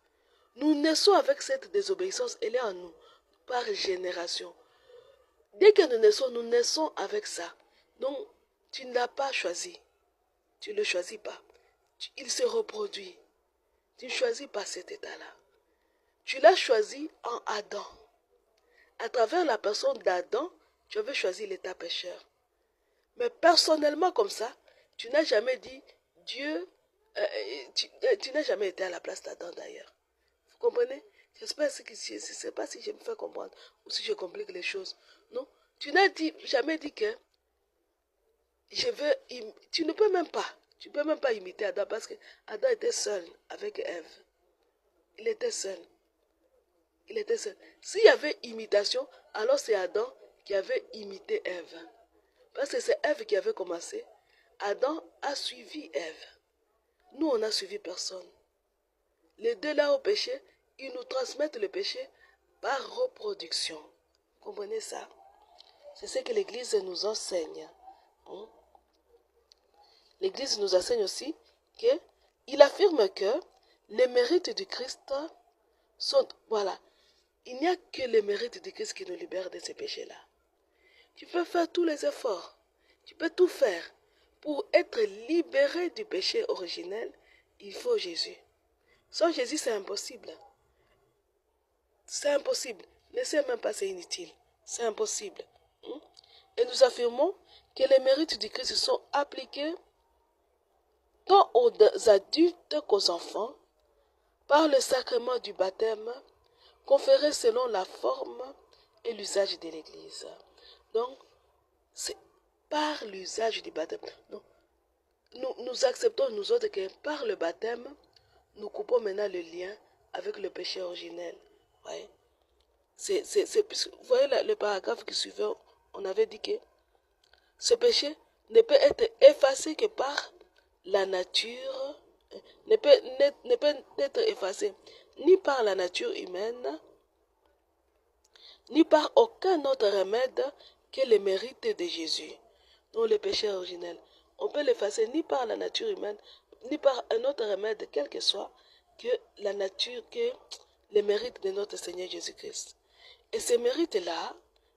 Nous naissons avec cette désobéissance. Elle est en nous par génération. Dès que nous naissons avec ça. Donc, tu ne l'as pas choisi. Tu ne le choisis pas. Il se reproduit. Tu ne choisis pas cet état-là. Tu l'as choisi en Adam. À travers la personne d'Adam, tu avais choisi l'état pécheur. Mais personnellement comme ça, tu n'as jamais dit Dieu, tu n'as jamais été à la place d'Adam d'ailleurs. Vous comprenez? Je ne sais pas si je me fais comprendre ou si je complique les choses. Non, tu n'as jamais dit que tu ne peux même pas. Tu ne peux même pas imiter Adam parce que Adam était seul avec Ève. Il était seul. Il était seul. S'il y avait imitation, alors c'est Adam qui avait imité Ève. Parce que c'est Ève qui avait commencé. Adam a suivi Ève. Nous, on n'a suivi personne. les deux là au péché, ils nous transmettent le péché par reproduction. Vous comprenez ça? C'est ce que l'Église nous enseigne. L'Église nous enseigne aussi qu'il affirme que les mérites du Christ sont... Voilà, il n'y a que les mérites du Christ qui nous libèrent de ces péchés-là. Tu peux faire tous les efforts, tu peux tout faire. Pour être libéré du péché originel, il faut Jésus. Sans Jésus, c'est impossible. C'est impossible. N'essaie même pas, c'est inutile. C'est impossible. Et nous affirmons que les mérites du Christ sont appliqués tant aux adultes qu'aux enfants par le sacrement du baptême conféré selon la forme et l'usage de l'Église. Donc, c'est par l'usage du baptême. Donc, nous acceptons, nous autres, que par le baptême, nous coupons maintenant le lien avec le péché originel. Ouais. Vous voyez le paragraphe qui suivait, on avait dit que ce péché ne peut être effacé que par la nature, ne peut être effacé ni par la nature humaine, ni par aucun autre remède que les mérites de Jésus. Donc le péché originel, on peut l'effacer ni par la nature humaine, ni par un autre remède, quel que soit, que la nature, que les mérites de notre Seigneur Jésus-Christ. Et ces mérites-là,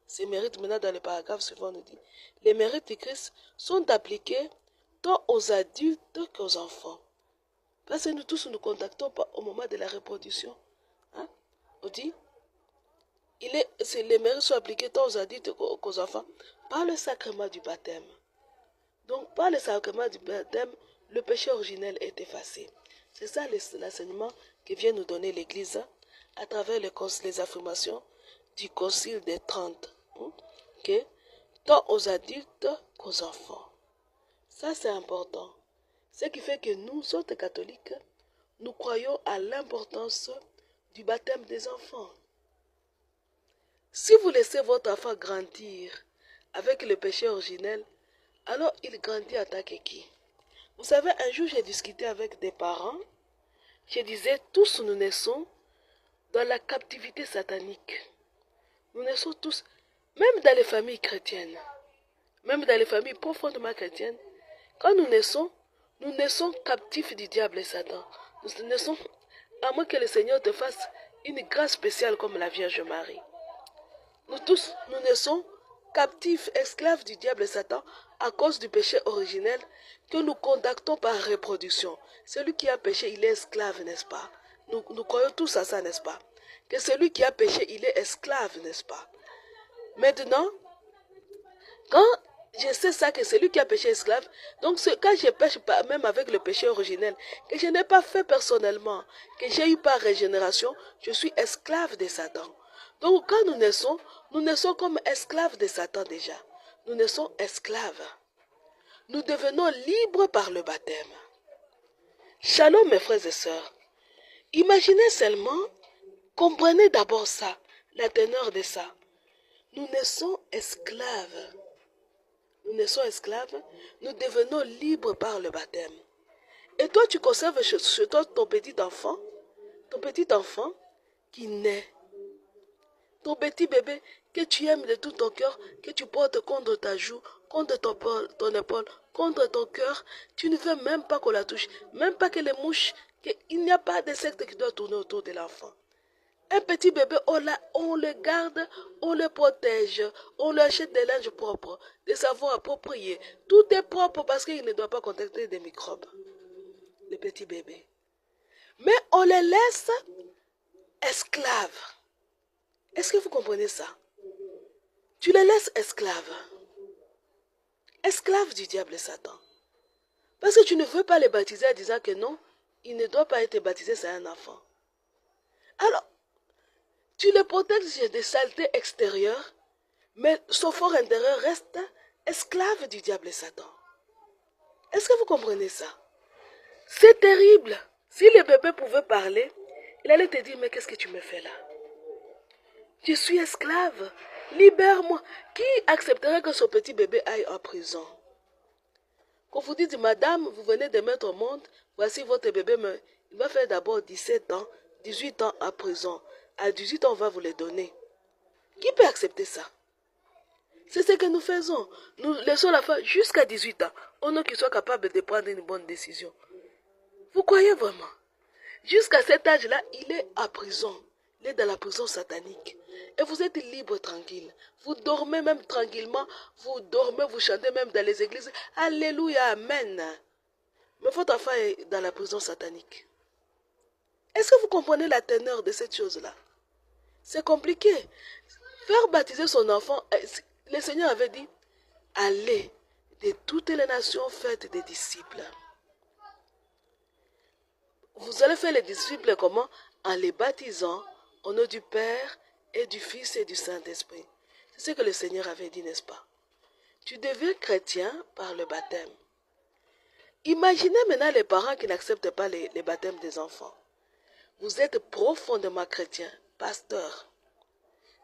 ces mérites maintenant dans le paragraphe suivant nous dit, les mérites de Christ sont appliqués tant aux adultes qu'aux enfants. Parce que nous tous nous contactons au moment de la reproduction. Hein? On dit, les mérites sont appliqués tant aux adultes qu'aux enfants par le sacrement du baptême. Donc, par le sacrement du baptême, le péché originel est effacé. C'est ça l'enseignement que vient nous donner l'Église à travers les affirmations du Concile des 30. Tant aux adultes qu'aux enfants. Ça, c'est important. Ce qui fait que nous, autres catholiques, nous croyons à l'importance du baptême des enfants. Si vous laissez votre enfant grandir avec le péché originel, alors il grandit en tant que qui? Vous savez, un jour j'ai discuté avec des parents, je disais, tous nous naissons dans la captivité satanique. Nous naissons tous, même dans les familles chrétiennes, même dans les familles profondément chrétiennes, quand nous naissons captifs du diable et Satan. Nous naissons, à moins que le Seigneur te fasse une grâce spéciale comme la Vierge Marie. Nous tous, nous naissons captifs, esclaves du diable et Satan à cause du péché originel que nous contactons par reproduction. Celui qui a péché, il est esclave, n'est-ce pas? Nous croyons tous à ça, n'est-ce pas? Que celui qui a péché, il est esclave, n'est-ce pas? Maintenant, quand je sais ça, que celui qui a péché est esclave, donc quand je pêche même avec le péché originel, que je n'ai pas fait personnellement, que j'ai eu par régénération, je suis esclave de Satan. Donc quand nous naissons comme esclaves de Satan déjà. Nous naissons esclaves. Nous devenons libres par le baptême. Shalom mes frères et sœurs. Imaginez seulement, comprenez d'abord ça, la teneur de ça. Nous naissons esclaves. Nous naissons esclaves, nous devenons libres par le baptême. Et toi, tu conserves chez toi ton petit enfant qui naît. Ton petit bébé que tu aimes de tout ton cœur, que tu portes contre ta joue, contre ton épaule, contre ton cœur. Tu ne veux même pas qu'on la touche, même pas que les mouches, qu'il n'y a pas d'insectes qui doivent tourner autour de l'enfant. Un petit bébé, on le garde, on le protège, on lui achète des linges propres, des savons appropriés. Tout est propre parce qu'il ne doit pas contacter des microbes. Le petit bébé. Mais on les laisse esclaves. Est-ce que vous comprenez ça? Tu les laisses esclaves. Esclaves du diable et Satan. Parce que tu ne veux pas les baptiser en disant que non, il ne doit pas être baptisé, c'est un enfant. Alors, tu les protèges des saletés extérieures, mais son fort intérieur reste esclave du diable et Satan. Est-ce que vous comprenez ça? C'est terrible. Si le bébé pouvait parler, il allait te dire, mais qu'est-ce que tu me fais là? Je suis esclave. Libère-moi. Qui accepterait que son petit bébé aille en prison? Quand vous dites, madame, vous venez de mettre au monde, voici votre bébé, mais Il va faire d'abord 17 ans, 18 ans à prison. À 18 ans, on va vous les donner. Qui peut accepter ça? C'est ce que nous faisons. Nous laissons la femme jusqu'à 18 ans. On a qu'il soit capable de prendre une bonne décision. Vous croyez vraiment? Jusqu'à cet âge-là, il est à prison. Il est dans la prison satanique. Et vous êtes libre, tranquille. Vous dormez même tranquillement. Vous dormez, vous chantez même dans les églises. Alléluia, Amen. Mais votre enfant est dans la prison satanique. Est-ce que vous comprenez la teneur de cette chose-là? C'est compliqué. Faire baptiser son enfant, le Seigneur avait dit, allez de toutes les nations, faites des disciples. Vous allez faire les disciples comment? En les baptisant au nom du Père et du Fils et du Saint-Esprit. C'est ce que le Seigneur avait dit, n'est-ce pas? Tu deviens chrétien par le baptême. Imaginez maintenant les parents qui n'acceptent pas les baptêmes des enfants. Vous êtes profondément chrétien, pasteur.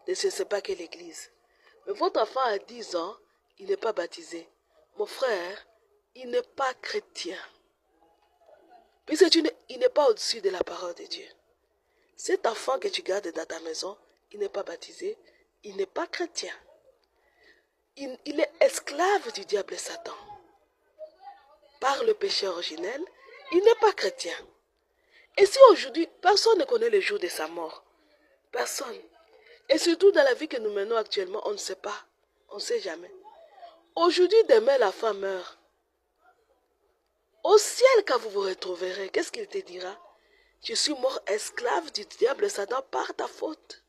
Ne cessez pas que l'église. Mais votre enfant a 10 ans, il n'est pas baptisé. Mon frère, il n'est pas chrétien. Puisqu'il n'est pas au-dessus de la parole de Dieu. Cet enfant que tu gardes dans ta maison, il n'est pas baptisé, il n'est pas chrétien. Il est esclave du diable Satan. Par le péché originel, il n'est pas chrétien. Et si aujourd'hui, personne ne connaît le jour de sa mort, personne. Et surtout dans la vie que nous menons actuellement, on ne sait pas, on ne sait jamais. Aujourd'hui, demain, la femme meurt. Au ciel, quand vous vous retrouverez, qu'est-ce qu'il te dira? Je suis mort esclave du diable Satan par ta faute.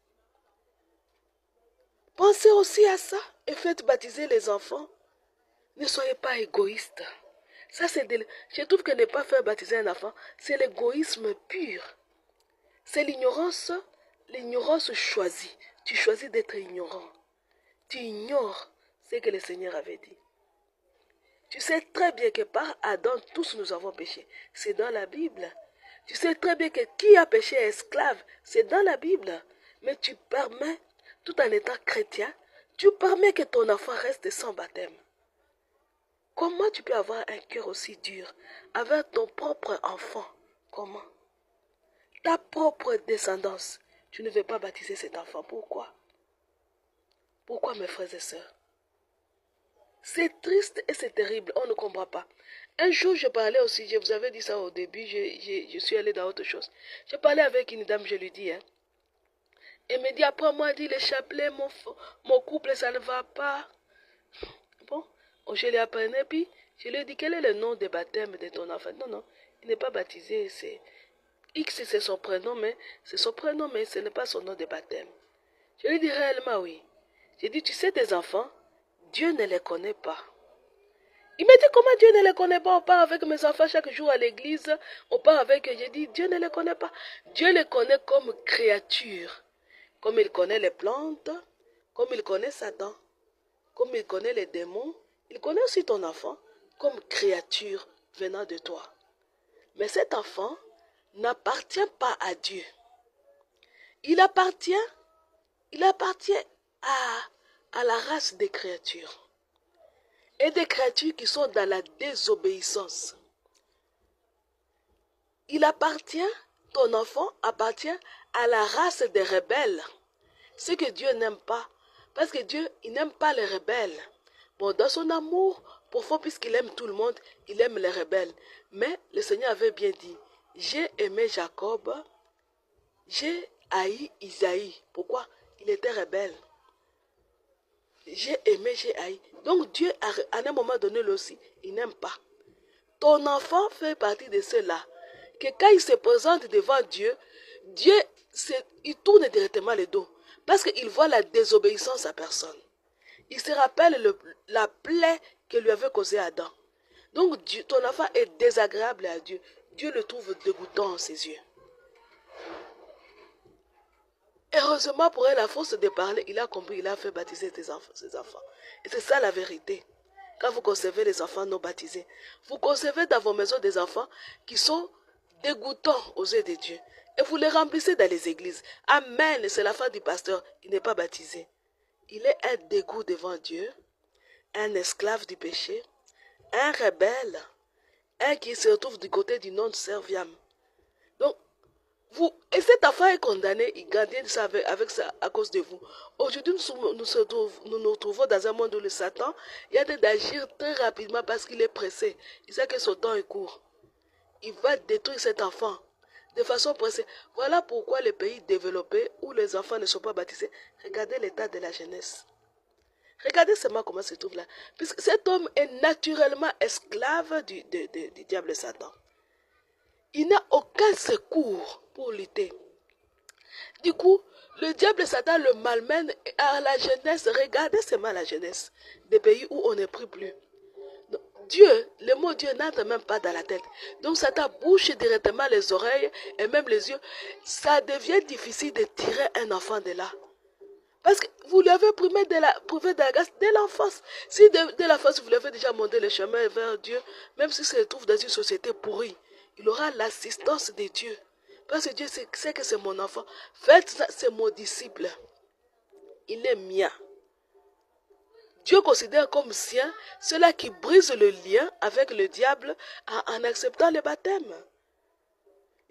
Pensez aussi à ça et faites baptiser les enfants. Ne soyez pas égoïste. Ça, je trouve que ne pas faire baptiser un enfant, c'est l'égoïsme pur. C'est l'ignorance choisie. Tu choisis d'être ignorant. Tu ignores ce que le Seigneur avait dit. Tu sais très bien que par Adam, tous nous avons péché. C'est dans la Bible. Tu sais très bien que qui a péché est esclave. C'est dans la Bible. Mais tu permets, tout en étant chrétien, tu permets que ton enfant reste sans baptême. Comment tu peux avoir un cœur aussi dur avec ton propre enfant? Comment? Ta propre descendance. Tu ne veux pas baptiser cet enfant. Pourquoi? Pourquoi, mes frères et sœurs? C'est triste et c'est terrible. On ne comprend pas. Un jour, je parlais aussi, je vous avais dit ça au début, je suis allée dans autre chose. Je parlais avec une dame, je lui dis, elle me dit, après moi, dit le chapelet, mon couple, ça ne va pas. Bon, je lui apprenais, puis je lui ai dit, quel est le nom de baptême de ton enfant? Non, non, il n'est pas baptisé, c'est X, c'est son prénom, mais c'est son prénom, mais ce n'est pas son nom de baptême. Je lui dis réellement oui. J'ai dit, tu sais, tes enfants, Dieu ne les connaît pas. Il m'a dit, comment Dieu ne les connaît pas? On part avec mes enfants chaque jour à l'église, on part avec eux. J'ai dit, Dieu ne les connaît pas. Dieu les connaît comme créatures. Comme il connaît les plantes, comme il connaît Satan, comme il connaît les démons, il connaît aussi ton enfant comme créature venant de toi. Mais cet enfant n'appartient pas à Dieu. Il appartient à la race des créatures. Et des créatures qui sont dans la désobéissance. Ton enfant appartient à la race des rebelles. Ce que Dieu n'aime pas. Parce que Dieu, il n'aime pas les rebelles. Bon, dans son amour profond, puisqu'il aime tout le monde, il aime les rebelles. Mais le Seigneur avait bien dit, j'ai aimé Jacob, j'ai haï Isaïe. Pourquoi? Il était rebelle. J'ai aimé, j'ai haï. Donc Dieu, à un moment donné, lui aussi, il n'aime pas. Ton enfant fait partie de ceux-là. Que quand il se présente devant Dieu, Dieu, il tourne directement le dos. Parce qu'il voit la désobéissance à personne. Il se rappelle la plaie que lui avait causée Adam. Donc ton enfant est désagréable à Dieu. Dieu le trouve dégoûtant en ses yeux. Heureusement pour elle, à force de parler, il a compris, il a fait baptiser ses enfants. Et c'est ça la vérité. Quand vous concevez les enfants non baptisés, vous concevez dans vos maisons des enfants qui sont dégoûtants aux yeux de Dieu. Et vous les remplissez dans les églises. Amen, c'est la fin du pasteur, il n'est pas baptisé. Il est un dégoût devant Dieu, un esclave du péché, un rebelle, un qui se retrouve du côté du non-serviable. Et cet enfant est condamné, il gagne ça avec ça à cause de vous. Aujourd'hui, nous nous retrouvons dans un monde où le Satan, il a d'agir très rapidement parce qu'il est pressé. Il sait que son temps est court. Il va détruire cet enfant de façon pressée. Voilà pourquoi les pays développés où les enfants ne sont pas baptisés, regardez l'état de la jeunesse. Regardez seulement comment se trouve là. Puisque cet homme est naturellement esclave du diable Satan. Il n'a aucun secours pour lutter. Du coup, le diable Satan le malmène à la jeunesse. Regardez seulement la jeunesse des pays où on ne prie plus. Dieu, le mot Dieu n'entre même pas dans la tête. Donc Satan bouche directement les oreilles et même les yeux. Ça devient difficile de tirer un enfant de là. Parce que vous lui avez prouvé de la grâce dès l'enfance. Si dès l'enfance vous lui avez déjà montré le chemin vers Dieu, même s'il se trouve dans une société pourrie, il aura l'assistance de Dieu. Parce que Dieu sait que c'est mon enfant. Faites ça, c'est mon disciple. Il est mien. Dieu considère comme sien ceux-là qui brisent le lien avec le diable en acceptant le baptême.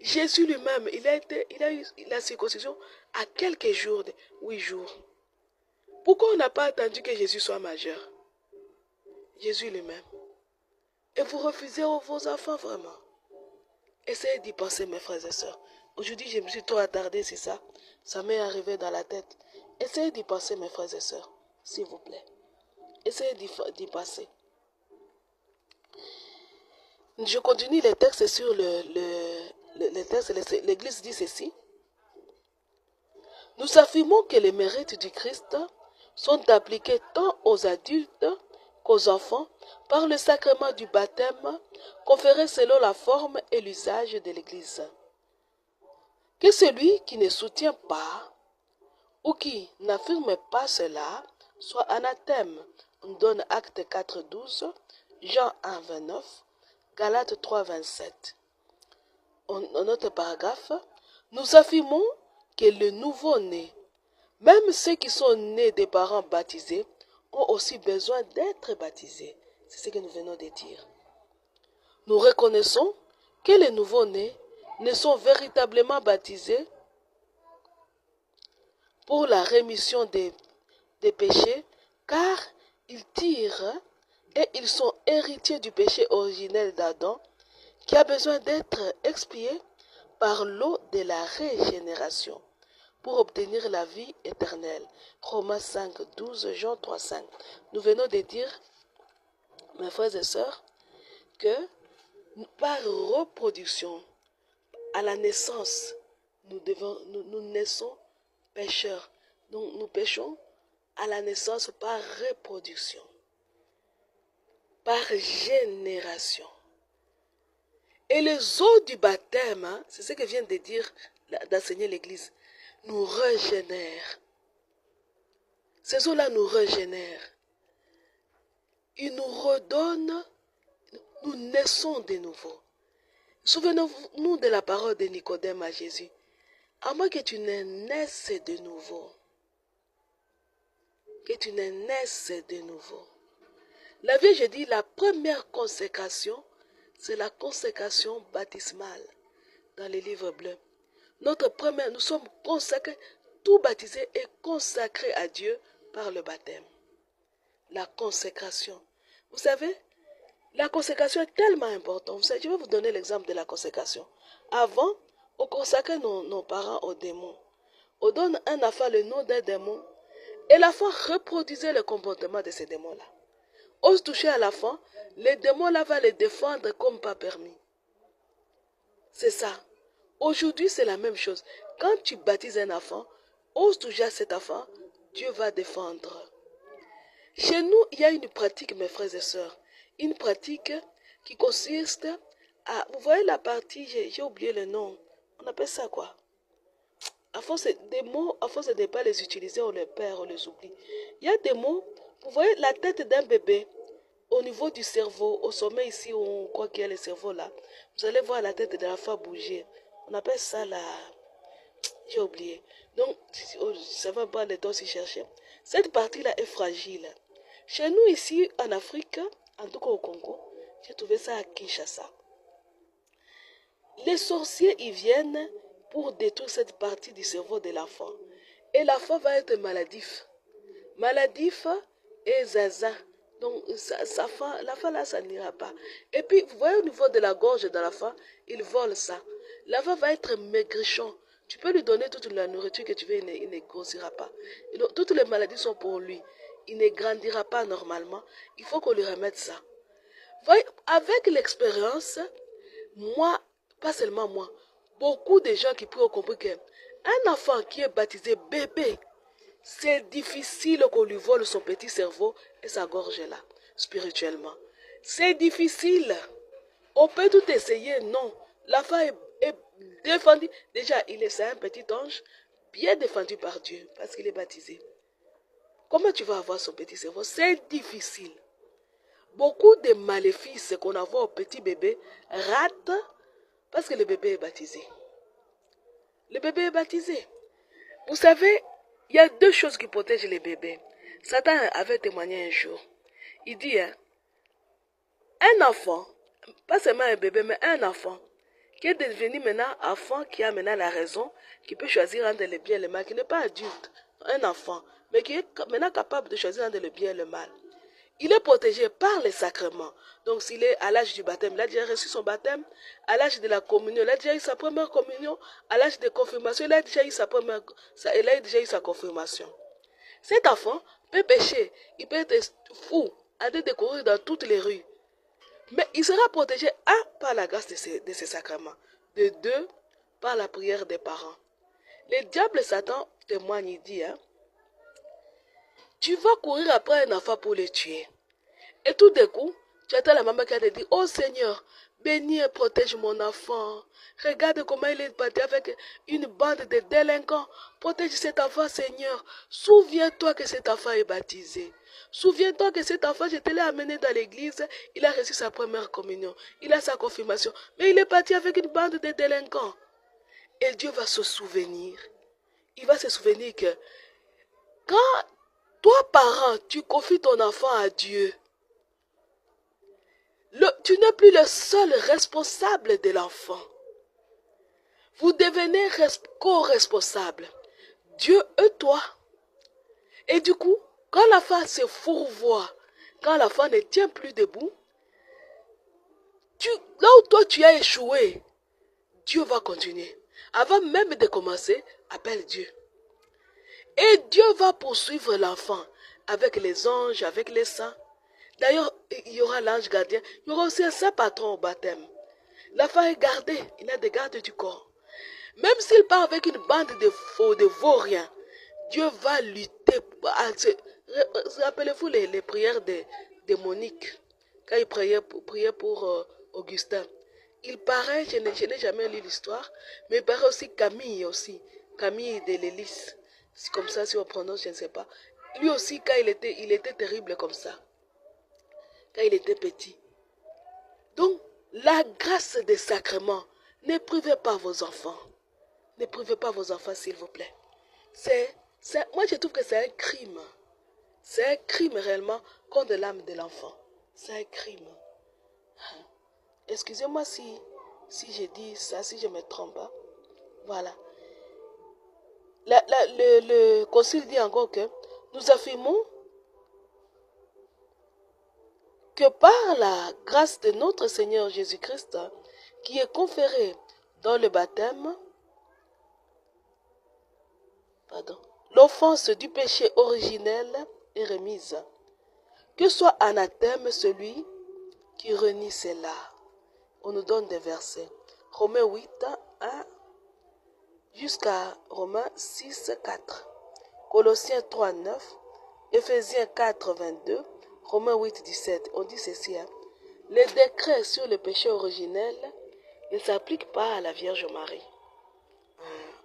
Jésus lui-même, il a eu la circoncision à quelques jours, 8 jours. Pourquoi on n'a pas attendu que Jésus soit majeur? Jésus lui-même. Et vous refusez vos enfants vraiment. Essayez d'y penser, mes frères et sœurs. Aujourd'hui, je me suis trop attardé sur ça. Ça m'est arrivé dans la tête. Essayez d'y penser, mes frères et sœurs, s'il vous plaît. Essayez d'y penser. Je continue les textes sur les textes. L'Église dit ceci. Nous affirmons que les mérites du Christ sont appliqués tant aux adultes qu'aux enfants par le sacrement du baptême conféré selon la forme et l'usage de l'Église. Que celui qui ne soutient pas ou qui n'affirme pas cela soit anathème. On donne Acte 4, 12, Jean 1, 29, Galates 3, 27. En notre paragraphe, nous affirmons que le nouveau-né, même ceux qui sont nés des parents baptisés, ont aussi besoin d'être baptisés. C'est ce que nous venons de dire. Nous reconnaissons que les nouveau-nés ne sont véritablement baptisés pour la rémission des péchés, car ils tirent et ils sont héritiers du péché originel d'Adam, qui a besoin d'être expié par l'eau de la régénération pour obtenir la vie éternelle. Romains 5, 12, Jean 3, 5. Nous venons de dire, mes frères et sœurs, que par reproduction, à la naissance, nous naissons pécheurs. Donc nous péchons à la naissance par reproduction, par génération. Et les eaux du baptême, hein, c'est ce que vient de dire, d'enseigner l'Église, nous régénèrent. Ces eaux-là nous régénèrent. Ils nous redonnent, nous naissons de nouveau. Souvenons-nous de la parole de Nicodème à Jésus. À moins que tu ne naisses de nouveau. Que tu ne naisses de nouveau. La Vierge dit, la première consécration, c'est la consécration baptismale dans les livres bleus. Nous sommes consacrés, tout baptisé est consacré à Dieu par le baptême. La consécration. Vous savez, la consécration est tellement importante. Je vais vous donner l'exemple de la consécration. Avant, on consacrait nos parents aux démons. On donne un enfant le nom d'un démon et l'enfant reproduisait le comportement de ces démons-là. Ose toucher à l'enfant, les démons-là vont les défendre comme pas permis. C'est ça. Aujourd'hui, c'est la même chose. Quand tu baptises un enfant, ose toucher à cet enfant, Dieu va défendre. Chez nous, il y a une pratique, mes frères et sœurs. Une pratique qui consiste à... Vous voyez la partie, j'ai oublié le nom. On appelle ça quoi? À force des mots, à force de ne pas les utiliser, on les perd, on les oublie. Il y a des mots, vous voyez la tête d'un bébé, au niveau du cerveau, au sommet ici, où on croit qu'il y a le cerveau là, vous allez voir la tête de l'enfant bouger. On appelle ça la... J'ai oublié. Donc, ça va pas le temps s'y chercher. Cette partie-là est fragile. Chez nous ici, en Afrique, en tout cas au Congo, j'ai trouvé ça à Kinshasa. Les sorciers y viennent pour détruire cette partie du cerveau de l'enfant. Et l'enfant va être maladif. Maladif et zaza. Donc, l'enfant là, ça n'ira pas. Et puis, vous voyez au niveau de la gorge de l'enfant, il vole ça. L'enfant va être maigrichon. Tu peux lui donner toute la nourriture que tu veux, il ne grossira pas. Toutes les maladies sont pour lui. Il ne grandira pas normalement. Il faut qu'on lui remette ça. Voyez, avec l'expérience, moi, pas seulement moi, beaucoup de gens qui pourraient comprendre qu'un enfant qui est baptisé bébé, c'est difficile qu'on lui vole son petit cerveau et sa gorge là, spirituellement. C'est difficile. On peut tout essayer, non. L'enfant est défendu. Déjà, c'est un petit ange, bien défendu par Dieu, parce qu'il est baptisé. Comment tu vas avoir son petit cerveau? C'est difficile. Beaucoup de maléfices qu'on a au petit bébé ratent parce que le bébé est baptisé. Le bébé est baptisé. Vous savez, il y a deux choses qui protègent les bébés. Satan avait témoigné un jour. Il dit, un enfant, pas seulement un bébé, mais un enfant, qui est devenu maintenant enfant, qui a maintenant la raison, qui peut choisir entre le bien et le mal, qui n'est pas adulte, un enfant, mais qui est maintenant capable de choisir entre le bien et le mal. Il est protégé par les sacrements. Donc, s'il est à l'âge du baptême, il a déjà reçu son baptême. À l'âge de la communion, il a déjà eu sa première communion. À l'âge de confirmation, il a déjà eu sa confirmation. Cet enfant peut pécher. Il peut être fou, en train de courir dans toutes les rues. Mais il sera protégé, un, par la grâce de ces sacrements. De deux, par la prière des parents. Le diable Satan témoigne, il dit, tu vas courir après un enfant pour le tuer. Et tout d'un coup, tu attends la maman qui a dit, oh Seigneur, bénis et protège mon enfant. Regarde comment il est battu avec une bande de délinquants. Protège cet enfant, Seigneur. Souviens-toi que cet enfant est baptisé. Souviens-toi que cet enfant, je te l'ai amené dans l'église, il a reçu sa première communion, il a sa confirmation, mais il est parti avec une bande de délinquants. Et Dieu va se souvenir. Il va se souvenir que quand toi, parent, tu confies ton enfant à Dieu, tu n'es plus le seul responsable de l'enfant. Vous devenez co-responsable. Dieu et toi. Et du coup, quand l'enfant se fourvoie, quand l'enfant ne tient plus debout, là où toi tu as échoué, Dieu va continuer. Avant même de commencer, appelle Dieu. Et Dieu va poursuivre l'enfant avec les anges, avec les saints. D'ailleurs, il y aura l'ange gardien. Il y aura aussi un saint patron au baptême. L'enfant est gardé. Il a des gardes du corps. Même s'il part avec une bande de vauriens, Dieu va lutter. Rappelez-vous les prières de Monique, quand il priait pour Augustin. Il paraît, je n'ai jamais lu l'histoire, mais il paraît aussi Camille de l'Hélice. C'est comme ça, si on prononce, je ne sais pas. Lui aussi, quand il était terrible comme ça. Quand il était petit. Donc, la grâce des sacrements, ne privez pas vos enfants. Ne privez pas vos enfants, s'il vous plaît. Moi, je trouve que c'est un crime. C'est un crime réellement contre l'âme de l'enfant. C'est un crime. Excusez-moi si je dis ça, si je me trompe. Voilà. Le concile dit encore que nous affirmons que par la grâce de notre Seigneur Jésus-Christ, qui est conférée dans le baptême, l'offense du péché originel est remise. Que soit anathème celui qui renie cela. On nous donne des versets. Romains 8, 1 jusqu'à Romains 6, 4. Colossiens 3, 9. Éphésiens 4, 22. Romains 8, 17. On dit ceci. Les décrets sur le péché originel ne s'appliquent pas à la Vierge Marie.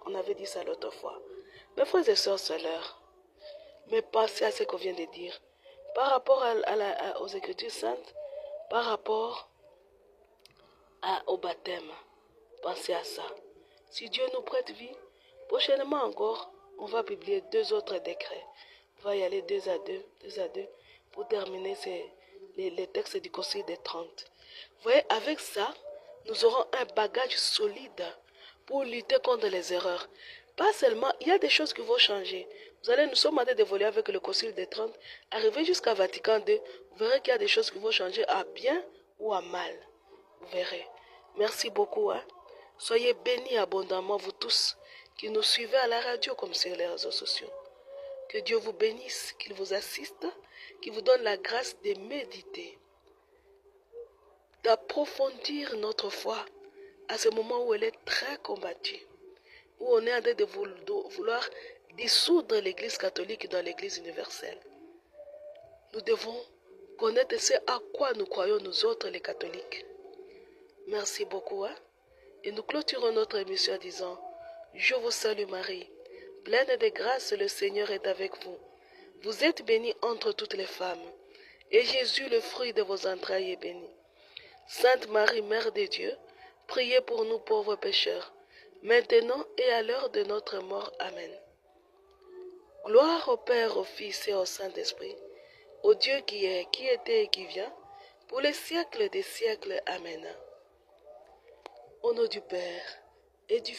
On avait dit ça l'autre fois. Mes frères et sœurs, c'est l'heure. Mais pensez à ce qu'on vient de dire. Par rapport aux Écritures saintes, par rapport au baptême, pensez à ça. Si Dieu nous prête vie, prochainement encore, on va publier 2 autres décrets. On va y aller 2 à 2, pour terminer les textes du Concile des 30. Vous voyez, avec ça, nous aurons un bagage solide pour lutter contre les erreurs. Pas seulement, il y a des choses qui vont changer. Nous sommes en train d'évoluer avec le Concile des 30, arriver jusqu'à Vatican II, vous verrez qu'il y a des choses qui vont changer à bien ou à mal. Vous verrez. Merci beaucoup. Soyez bénis abondamment, vous tous qui nous suivez à la radio comme sur les réseaux sociaux. Que Dieu vous bénisse, qu'il vous assiste, qu'il vous donne la grâce de méditer, d'approfondir notre foi à ce moment où elle est très combattue, où on est en train de vouloir dissoudre l'Église catholique dans l'Église universelle. Nous devons connaître ce à quoi nous croyons nous autres les catholiques. Merci beaucoup. Et nous clôturons notre émission en disant: Je vous salue Marie, pleine de grâce, le Seigneur est avec vous. Vous êtes bénie entre toutes les femmes, et Jésus, le fruit de vos entrailles, est béni. Sainte Marie, Mère de Dieu, priez pour nous pauvres pécheurs, maintenant et à l'heure de notre mort. Amen. Gloire au Père, au Fils et au Saint-Esprit, au Dieu qui est, qui était et qui vient, pour les siècles des siècles. Amen. Au nom du Père et du